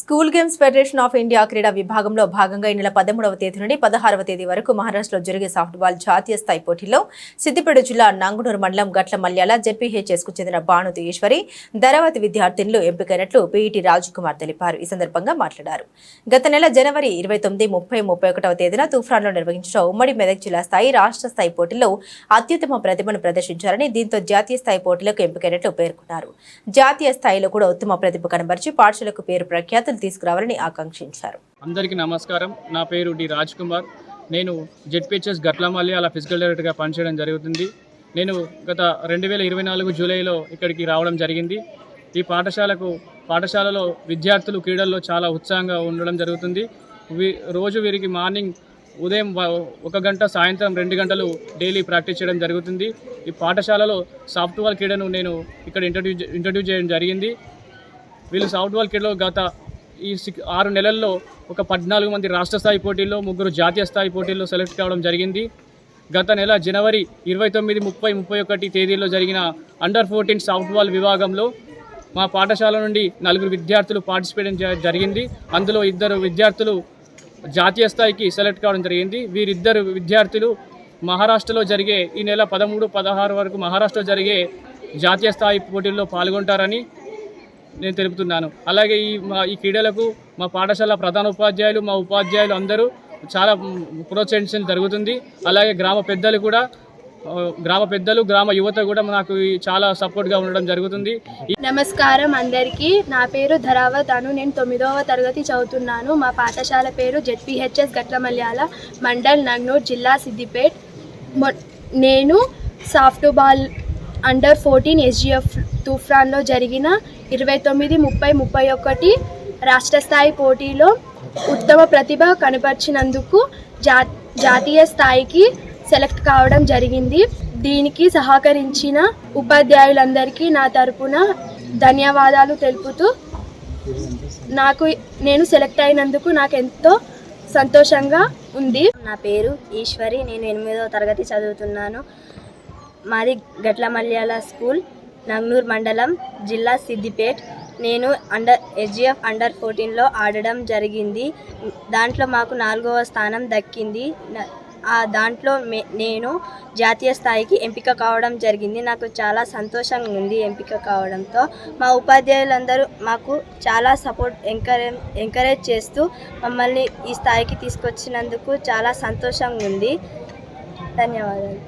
School games federation of India క్రీడా విభాగంలో భాగంగా ఈ నెల 13వ తేదీ నుండి 16వ తేదీ వరకు మహారాష్ట్రలో జరిగే సాఫ్ట్బాల్ జాతీయ స్థాయి పోటీల్లో సిద్దిపేట జిల్లా నంగునూరు మండలం గట్ల మల్యాల జెడ్పీహెచ్ఎస్కు చెందిన బాణుతి ఈశ్వరి ధరావతి విద్యార్థినులు ఎంపికైనట్లు పీఈటీ రాజ్కుమార్ తెలిపారు. ఈ సందర్భంగా మాట్లాడారు. గత నెల జనవరి 29, 30, 31వ తేదీన తూఫాన్లో నిర్వహించిన ఉమ్మడి మెదక్ జిల్లా స్థాయి రాష్ట్ర స్థాయి పోటీల్లో అత్యుత్తమ ప్రతిభను ప్రదర్శించారని, దీంతో జాతీయ స్థాయి పోటీలకు ఎంపికైనట్లు పేర్కొన్నారు. జాతీయ స్థాయిలో కూడా ఉత్తమ ప్రతిభ కనబరిచి పాఠశాలకు పేరు ప్రఖ్యాతులు తీసుకురావాలని ఆకాంక్షించారు. అందరికీ నమస్కారం. నా పేరు డి రాజ్కుమార్. నేను జెడ్పీహెచ్ఎస్ గట్ల మల్యాల ఫిజికల్ డైరెక్టర్గా పనిచేయడం జరుగుతుంది. నేను గత 2024 జూలైలో ఇక్కడికి రావడం జరిగింది. ఈ పాఠశాలలో విద్యార్థులు క్రీడల్లో చాలా ఉత్సాహంగా ఉండడం జరుగుతుంది. రోజు వీరికి మార్నింగ్ ఉదయం 1 గంట, సాయంత్రం 2 గంటలు డైలీ ప్రాక్టీస్ చేయడం జరుగుతుంది. ఈ పాఠశాలలో సాఫ్ట్బాల్ క్రీడను నేను ఇక్కడ ఇంట్రడ్యూస్ చేయడం జరిగింది. వీళ్ళు సాఫ్ట్బాల్ క్రీడలో గత ఈ 6 నెలల్లో ఒక 14 మంది రాష్ట్ర స్థాయి పోటీల్లో, 3 జాతీయ స్థాయి పోటీల్లో సెలెక్ట్ కావడం జరిగింది. గత నెల జనవరి 29, 30, 31 తేదీల్లో జరిగిన అండర్ 14 సాఫ్ట్బాల్ విభాగంలో మా పాఠశాల నుండి 4 విద్యార్థులు పార్టిసిపేట్ జరిగింది. అందులో 2 విద్యార్థులు జాతీయ స్థాయికి సెలెక్ట్ కావడం జరిగింది. వీరిద్దరు విద్యార్థులు మహారాష్ట్రలో జరిగే ఈ నెల 13, 16 వరకు మహారాష్ట్రలో జరిగే జాతీయ స్థాయి పోటీల్లో పాల్గొంటారని నేను తెలుపుతున్నాను. అలాగే ఈ క్రీడలకు మా పాఠశాల ప్రధాన ఉపాధ్యాయులు, మా ఉపాధ్యాయులు అందరూ చాలా ప్రోత్సహించడం జరుగుతుంది. అలాగే గ్రామ పెద్దలు, గ్రామ యువత కూడా నాకు చాలా సపోర్ట్గా ఉండడం జరుగుతుంది. నమస్కారం అందరికీ. నా పేరు ధరావత్ అను. నేను 9వ తరగతి చదువుతున్నాను. మా పాఠశాల పేరు జెడ్పీహెచ్ఎస్ గట్ల మల్యాల, మండల్ నంగనూర్, జిల్లా సిద్దిపేట్. నేను సాఫ్ట్బాల్ అండర్ 14 ఎస్జిఎఫ్ తూఫాన్లో జరిగిన 29, 30, 31 రాష్ట్ర స్థాయి పోటీలో ఉత్తమ ప్రతిభ కనబర్చినందుకు జాతీయ స్థాయికి సెలెక్ట్ కావడం జరిగింది. దీనికి సహకరించిన ఉపాధ్యాయులందరికీ నా తరపున ధన్యవాదాలు తెలుపుతూ నేను సెలెక్ట్ అయినందుకు నాకు ఎంతో సంతోషంగా ఉంది. నా పేరు ఈశ్వరి. నేను 8వ తరగతి చదువుతున్నాను. మాది గట్ల మల్యాల స్కూల్, నంగనూర్ మండలం, జిల్లా సిద్దిపేట్. నేను ఎస్జిఎఫ్ అండర్ 14లో ఆడడం జరిగింది. దాంట్లో మాకు 4వ స్థానం దక్కింది. దాంట్లో నేను జాతీయ స్థాయికి ఎంపిక కావడం జరిగింది. నాకు చాలా సంతోషంగా ఉంది ఎంపిక కావడంతో. మా ఉపాధ్యాయులందరూ మాకు చాలా ఎంకరేజ్ చేస్తూ మమ్మల్ని ఈ స్థాయికి తీసుకొచ్చినందుకు చాలా సంతోషంగా ఉంది. ధన్యవాదాలు.